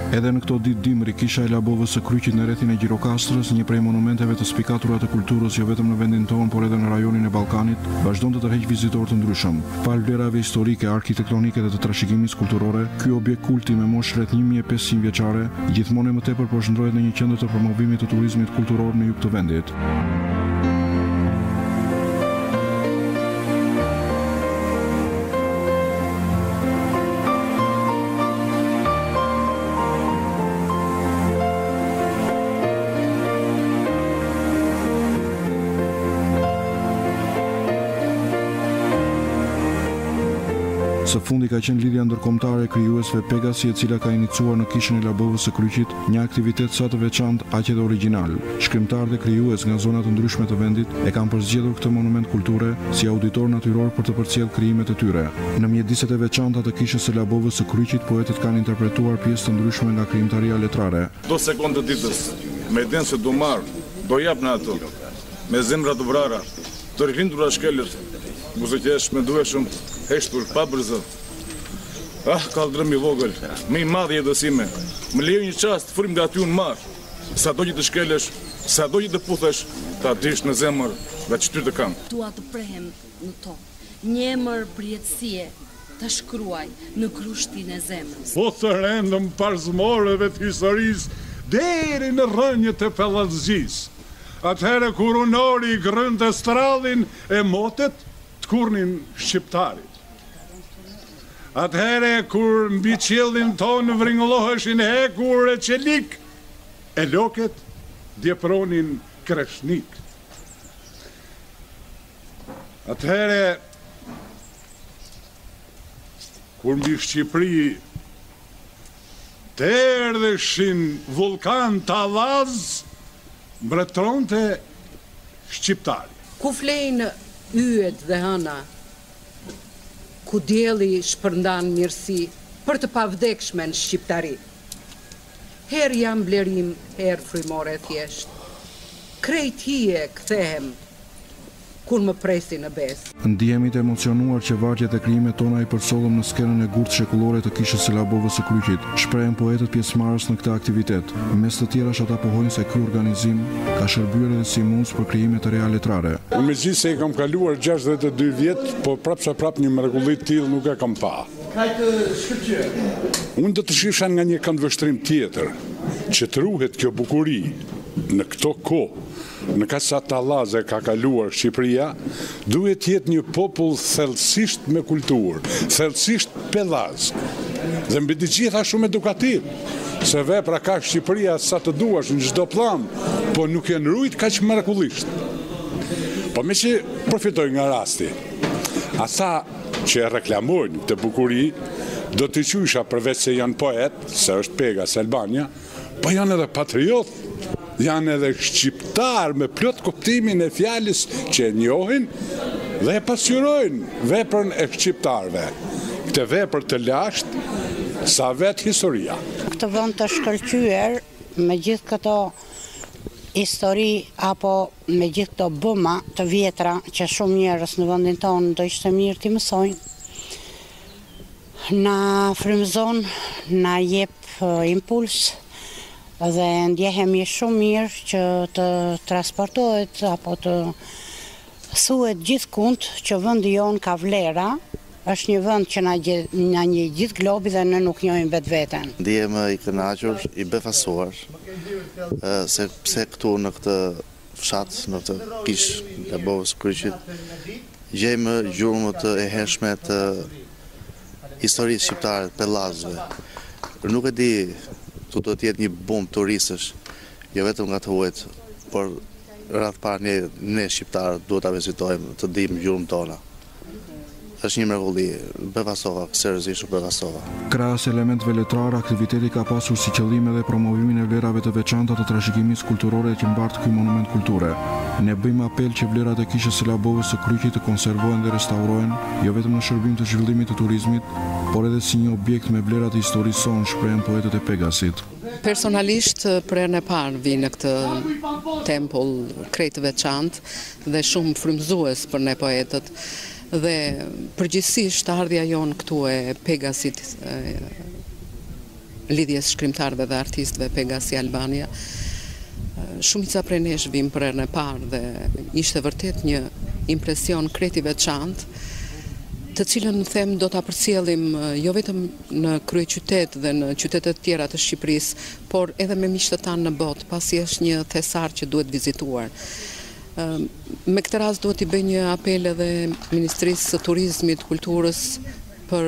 Edhe në këto ditë dimri, kisha e Labovës së Kryqit në rrethin e Gjirokastrës, një prej monumenteve të spikatura të kulturës jo vetëm në vendin tonë, por edhe në rajonin e Ballkanit, vazhdon të tërheq vizitorë të ndryshëm. Palë vlerave historike, arkitektonike dhe të trashëgimisë kulturore, ky objekt kulti me moshë rreth 1500 vjeçare, gjithmonë më tepër përshndrohet në një qendër të promovimit të turizmit kulturor në jug të vendit. Së fundi ka qenë lidhja ndërkombëtare e krijuesve Pegasi, e cila ka iniciuar në kishën e Labovës së Kryqit një aktivitet sa të veçantë aq edhe origjinal. Shkrimtarë dhe krijues nga zona të ndryshme të vendit e kanë përzgjedhur këtë monument kulture si auditor natyror për të përcjellë krijimet e tyre. Në mjediset e veçanta të kishës së Labovës së Kryqit, poetët kanë interpretuar pjesë të ndryshme nga krijimtaria letrare. Do sekondë ditës, me den se do marr, do jap në ato, me zemra të vrara, të rindura shkelët, buzëqesh me dueshëm, heshtur pa bërzë. Kaldrëm i vogël, më i madh jetësime. Më lejo një çast frim nga ty unë marr. Sado që të shkelesh, sado që të puthesh, ta dish në zemër nga çty të kam. Dua të prehem në tokë, një emër përjetësie të shkruaj në krushtin e zemrës. Po të rendëm parzmoreve të historisë deri në rrënjët e pellazgjisë. Atëherë kur unori i grënte strallin e motet, të kurnin shqiptarit. Atëherë kur mbi qiellin tonë vringëlloheshin hekur e qelik, e loket djepronin kreshnik. Atëherë kur mbi Shqipëri të erdheshin vulkan Tallaz, mbretëronte shqiptari. Ku flejnë yjet dhe hëna, ku dielli shpërndan mirësi për të pavdekshmen shqiptari. Herë jam blerim, herë frymore thjesht. Krejt hije kthehem kur më presi në besë. Ndihemi të emocionuar që vargjet e krijimet tona i përsollëm në skenën e gurtë shekullore të kishës së Labovës së Kryqit, shprehen poetët pjesëmarrës në këtë aktivitet. Mes të tjerash ata pohojnë se ky organizim ka shërbyer edhe si muz për krijime të reja letrare. Unë megjithëse se i kam kaluar 62 vjet, po prap një mrekulli të tillë nuk e kam pa. Unë do të shihsha nga një këndvështrim tjetër, që të ruhet kjo bukuri në këto kohë. Në kaq sa Tallaz e ka kaluar Shqipëria, duhet jetë një popull thellësisht me kulturë, thellësisht pellaz. Dhe mbi të gjitha shumë edukativ, se vepra ka Shqipëria sa të duash në çdo plan, po nuk janë rujt kaq mrekullisht. Po me që përfitoj nga rasti, ata që e reklamojnë këtë bukuri, do të qysha përveç se janë poet, se është Pegas Albania, po janë edhe patriot, janë edhe shqiptar me plot kuptimin e fjalës që e njohin dhe e pasqyrojnë veprën e shqiptarëve. Këtë vepër të lashtë sa vetë historia. Këtë vend të shkëlqyer me gjithë këto histori apo me gjithë këto bëma të vjetra që shumë njerëz në vendin tonë do ishte mirë t'i mësojnë. Na frymëzon, na jep impuls dhe ndjehemi shumë mirë që të transportohet apo të thuhet gjithkund që vendi jon ka vlera, është një vend që na njeh gjithë globi dhe ne nuk njohim vetveten. Ndihem i kënaqur, i befasuar, se pse këtu në këtë fshat, në këtë kishë të Labovës së Kryqit, gjejmë gjurmë të e hershme të historisë shqiptare të pellazëve. Nuk e di, tu do të jetë një bumë turistësh, jo vetëm nga të huajt, por rreth parë ne shqiptarë duhet ta vizitojmë, të dimë gjurmën tona. Është një mrekulli, befasova, seriozisht befasova. Krahas elementeve letrare, aktiviteti ka pasur si qëllim edhe promovimin e vlerave të veçanta të trashëgimisë kulturore që mbart ky monument kulture. Ne bëjmë apel që vlerat e kishës së Labovës së Kryqit të konservohen dhe restaurohen, jo vetëm në shërbim të zhvillimit të turizmit, por edhe si një objekt me vlerat e historisë sonë, shprehen poetët e Pegasit. Personalisht për herën e parë vi në këtë tempull krejt të veçantë dhe shumë frymëzues për ne poetët. Dhe përgjithsisht ardhja jonë këtu e Pegasit lidhjes shkrimtarëve dhe artistëve Pegasi Albania. Shumica prej nesh vim për herën e parë dhe ishte vërtet një impresion kreti veçantë, të cilën them do ta përcjellim jo vetëm në kryeqytet dhe në qytetet tjera të Shqipërisë, por edhe me miqtë tanë në botë, pasi është një thesar që duhet vizituar. Me këtë rast duhet i bëj një apel edhe Ministrisë së Turizmit, Kulturës për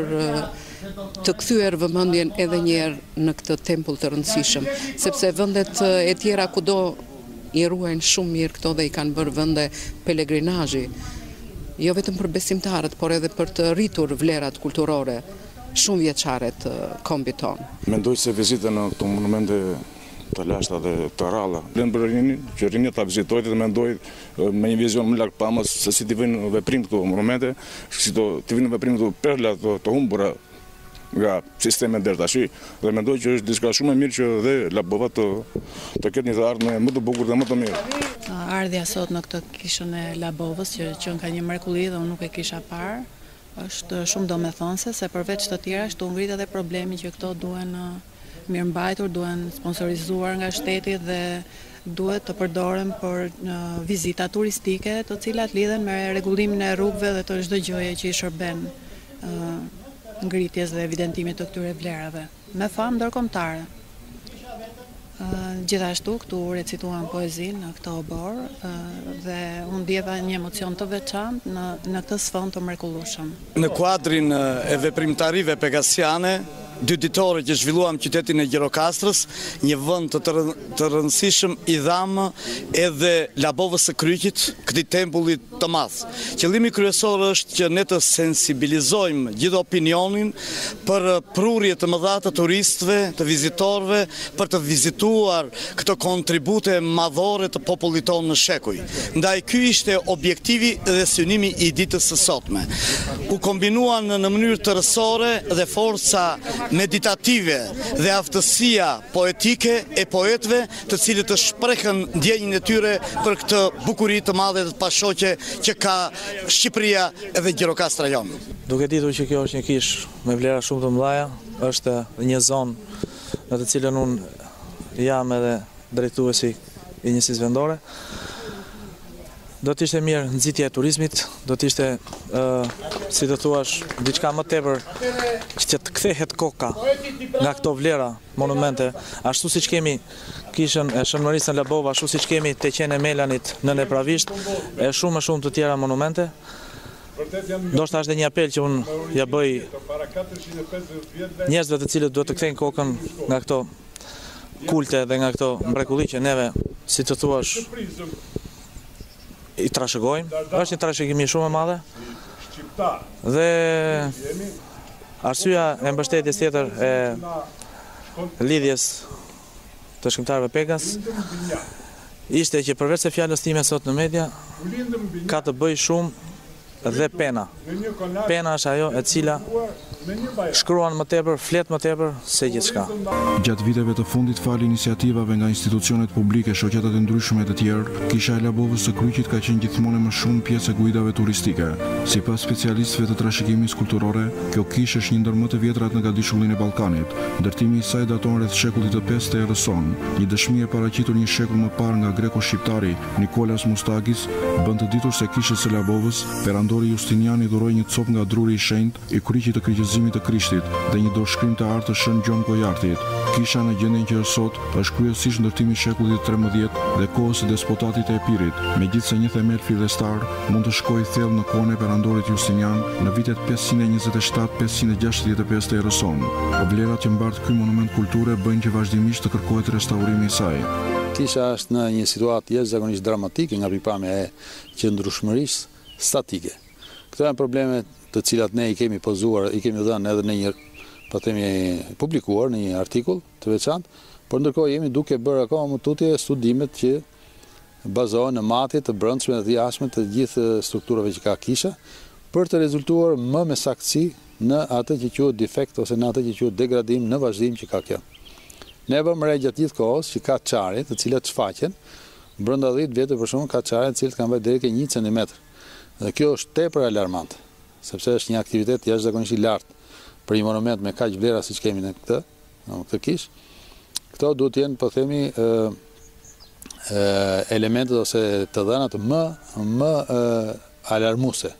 të kthyer vëmendjen edhe një herë në këtë tempull të rëndësishëm, sepse vendet e tjera kudo i ruajnë shumë mirë këto dhe i kanë bërë vende pelegrinazhi, jo vetëm për besimtarët, por edhe për të rritur vlerat kulturore shumë vjeçare të kombit tonë. Mendoj se vizita në këto monumente të lashta dhe të ralla vlen për rinjin, që rinjit ta vizitojnë dhe mendoj me një vizion më lart pamës se si t'i vënë veprim këto monumente, si t'i vënë veprim këto perla të humbura nga sistemet deri tash, dhe mendoj që është diçka shumë e mirë që dhe Labova të ketë një të ardhmë më të bukur dhe më të mirë. Ardhja sot në këtë kishën e Labovës, që ka një mrekulli dhe unë nuk e kisha parë, është shumë domethënëse, se përveç të tjera është u ngrit edhe problemi që këto duhen mirëmbajtur, duhen sponsorizuar nga shteti dhe duhet të përdoren për vizita turistike, të cilat lidhen me rregullimin e rrugëve dhe të çdo gjëje që i shërben ngritjes dhe evidentimit të këtyre vlerave, me famë ndërkombëtare. Gjithashtu këtu recituan poezinë në këtë obor dhe unë ndjeva një emocion të veçantë në këtë sfond të mrekullueshëm. Në kuadrin e veprimtarive pegasiane, 2 ditore që zhvilluam qytetin e Gjirokastrës, një vend të rëndësishëm i dhamë edhe Labovës së Kryqit, këtij tempullit të madh. Qëllimi kryesor është që ne të sensibilizojmë gjithë opinionin për prurje të mëdha të turistëve, të vizitorëve, për të vizituar këto kontribute madhore të popullit tonë në shekuj. Ndaj ky ishte objektivi dhe synimi i ditës së sotme. U kombinuan në mënyrë tërësore dhe forca meditative dhe aftësia poetike e poetëve, të cilët të shprehën ndjenjën e tyre për këtë bukuri të madhe dhe të pashoqe që ka Shqipëria edhe Gjirokastra jonë. Duke ditur që kjo është një kishë me vlera shumë të mëdha, është një zonë në të cilën unë jam edhe drejtuesi i njësisë vendore, do të ishte mirë nxitja e turizmit, do të ishte, si të thuash, diçka më tepër që të kthehet koka nga këto vlera, monumente, ashtu siç kemi kishën e Shënmërisë në Labova, ashtu siç kemi Teqen e Melanit në Nepravisht, e shumë të tjera monumente. Ndoshta është dhe një apel që unë ja bëj njerëzve të cilët duhet të kthejnë kokën nga këto kulte dhe nga këto mrekulli që neve, si të thuash, i trashëgojmë. Është një trashëgimi shumë e madhe dhe arsyeja e mbështetjes tjetër e lidhjes të shkrimtarëve Pegas ishte që përveç se fjalës time sot në media ka të bëj shumë dhe pena. Pena është ajo e cila shkruan më tepër, flet më tepër se gjithçka. Gjatë viteve të fundit fal iniciativave nga institucionet publike, shoqatat e ndryshme të tjerë, kisha e Labovës së Kryqit ka qenë gjithmonë më shumë pjesë e guidave turistike. Sipas specialistëve të trashëgimisë kulturore, kjo kishë është një ndër më të vjetrat në gadishullin e Ballkanit. Ndërtimi i saj daton rreth shekullit të 5 të erës sonë. Një dëshmi e paraqitur një shekull më parë nga greko-shqiptari Nikolas Mustakis bën të ditur se kishës së Labovës, perandori Justinian i dhuroi një copë nga druri i shenjtë i kryqit të kryqëzimit të Krishtit dhe një dorëshkrim të artë të Shën Gjon Gojartit. Kisha në gjendjen që është sot është kryesisht ndërtimi i shekullit të 13 dhe kohës së despotatit e Epirit, megjithse një themel fillestar mund të shkojë thellë në kohën e perandorit Justinian në vitet 527-565 të erës sonë. Vlerat që mbart ky monument kulture bëjnë që vazhdimisht të kërkohet restaurimi i saj. Kisha është në një situatë jashtëzakonisht dramatike nga pikpamja e qëndrueshmërisë statike. Këto janë probleme të cilat ne i kemi pozuar, i kemi dhënë edhe në një, po themi, publikuar në një artikull të veçantë, por ndërkohë jemi duke bërë akoma më tutje studimet që bazohen në matje të brendshme dhe të jashtme të gjithë strukturave që ka kisha, për të rezultuar më me saktësi në atë që quhet defekt ose në atë që quhet degradim në vazhdim që ka kjo. Ne vëmë re gjatë gjithë kohës që ka çare të cilat shfaqen brenda 10 vjetë për shkak ka çare të cilat kanë vajtë deri ke 1 cm. Dhe kjo është tepër alarmante, sepse është një aktivitet jashtëzakonisht i lartë për një monument me kaq vlera siç kemi në këtë, këtë kishë, këto duhet të jenë, po themi, elementet ose të dhënat më alarmuse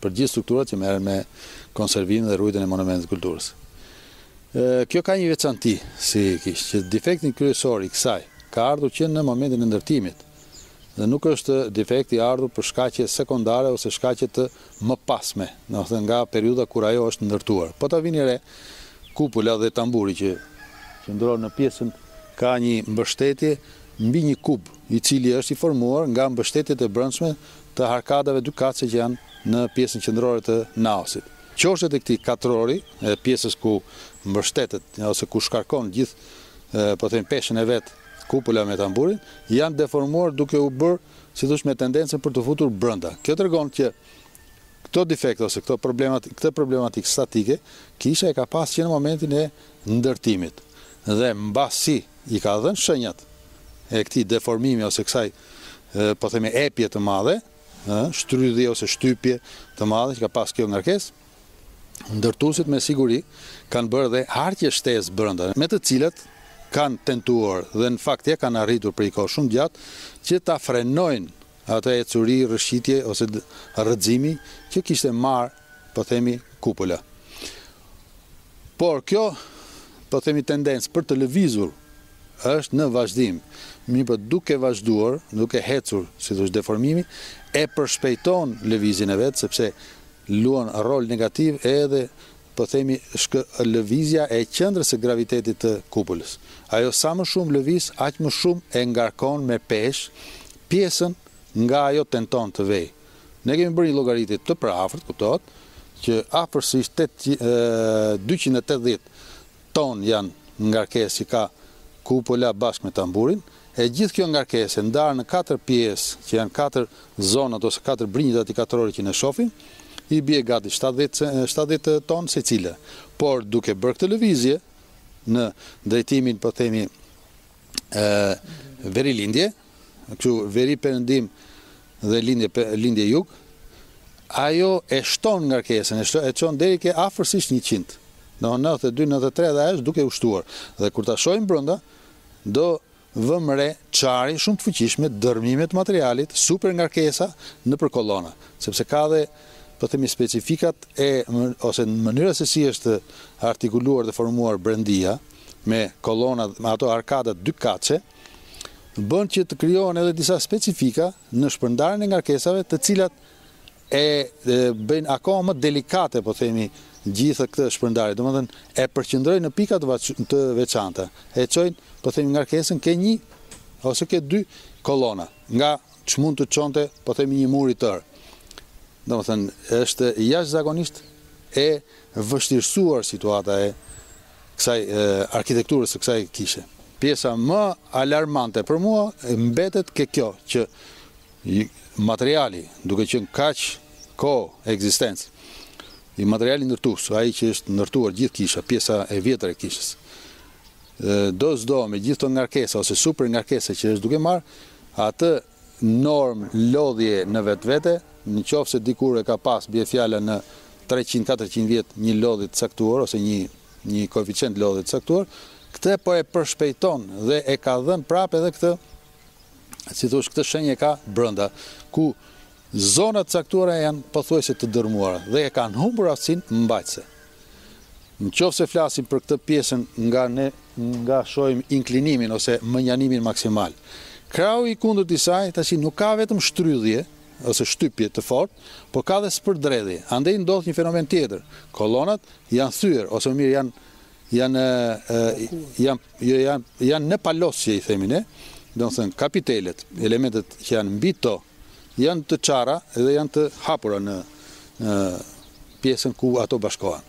për gjithë strukturat që merren me konservimin dhe ruajtjen e monumenteve të kulturës. Kjo ka një veçanti si kishë, që defektin kryesor i kësaj ka ardhur që në momentin e ndërtimit. Dhe nuk është defekti ardhur për shkaqe sekondare ose shkaqe të mëpasme, domethënë nga periudha kur ajo është ndërtuar. Po ta vini re, kupula dhe tamburi që qëndron në pjesën ka një mbështetje mbi një kub, i cili është i formuar nga mbështetjet e brendshme të arkadave dykace që janë në pjesën qendrore të naosit. Qoshtet e këtij katrori, e pjesës ku mbështetet ose ku shkarkon gjithë po them peshën e vet, kupula me tamburin, janë deformuar duke u bërë, si thosh, me tendencën për të futur brenda. Kjo tregon që këto defekte ose këtë problematikë statike, kisha e ka pas që në momentin e ndërtimit. Dhe mbasi i ka dhënë shenjat e këtij deformimi ose kësaj po themi epje të madhe, shtrydhje ose shtypje të madhe që ka pas kjo ngarkesë, ndërtuesit me siguri kanë bërë dhe harqje shtesë brenda, me të cilat kanë tentuar dhe në fakt ja kanë arritur për i kohë shumë gjatë që ta frenojnë atë ecuri, rrëshqitje ose rrëzimi që kishte marrë, po themi, kupula. Por kjo, po themi, tendencë për të lëvizur është në vazhdim, mirë duke vazhduar, duke hecur, si thosh, deformimi, e përshpejton lëvizjen e vet, sepse luan rol negativ edhe, po themi, lëvizja e qendrës së gravitetit të kupulës. Ajo sa më shumë lëviz, aq më shumë e ngarkon me peshë pjesën nga ajo tenton të vej. Ne kemi bërë një llogaritje të përafërt, kuptohet, që afërsisht 280 ton janë ngarkesë që ka kupula bashkë me tamburin, e gjithë kjo ngarkesë ndarë në 4 pjesë, që janë 4 zonat ose 4 brinjët aty katrori që ne shohim, i bie gati 70 ton secila. Por duke bërë këtë lëvizje në drejtimin, po themi, veri lindje, kështu veri perëndim dhe lindje jug, ajo e shton ngarkesën, e çon deri ke afërsisht 100. Në 92-93 dhe është duke ushtuar. Dhe kur ta shohim brenda, do vëmë re çari shumë të fuqishme, dërmime të materialit, super ngarkesa nëpër kolona, sepse ka dhe po themi specifikat ose në mënyra se si është artikuluar dhe formuar brendia me kolona, me ato arkadat dykace, bën që të krijohen edhe disa specifika në shpërndarjen e ngarkesave, të cilat bëjnë akoma më delikate, po themi, gjithë këtë shpërndarje. Domethënë e përqendrojnë në pika të veçanta. E çojnë, po themi, ngarkesën ke 1 ose ke 2 kolona, nga çmund të çonte, po themi, një mur i tërë. Domethënë është jashtëzakonisht e vështirësuar situata e kësaj arkitekturës së kësaj kishe. Pjesa më alarmante për mua mbetet ke kjo, që materiali, duke qenë kaq kohë ekzistencë, i materiali ndërtues, ai që është ndërtuar gjithë kisha, pjesa e vjetër e kishës, do me gjithë të ngarkesa ose super ngarkesa që është duke marrë, atë norm lodhje në vetvete, në qoftë se dikur e ka pas bie fjala në 300-400 vjet një lodhje të caktuar ose një koeficient lodhje të caktuar, këtë po e përshpejton dhe e ka dhënë prapë edhe këtë, si thosh, këtë shenjë ka brenda, ku zonat caktuara janë pothuajse të dërmuara dhe e kanë humbur aftësinë mbajtëse. Në qoftë se flasim për këtë pjesën nga shohim inklinimin ose mënjanimin maksimal. Krahu i kundërt i saj tash nuk ka vetëm shtrydhje ose shtypje të fortë, por ka dhe spërdredhje. Andaj ndodh një fenomen tjetër. Kolonat janë thyer ose më mirë janë në palosje, i themi ne. Domethënë kapitelet, elementet që janë mbi to, janë të çara dhe janë të hapura në pjesën ku ato bashkohen.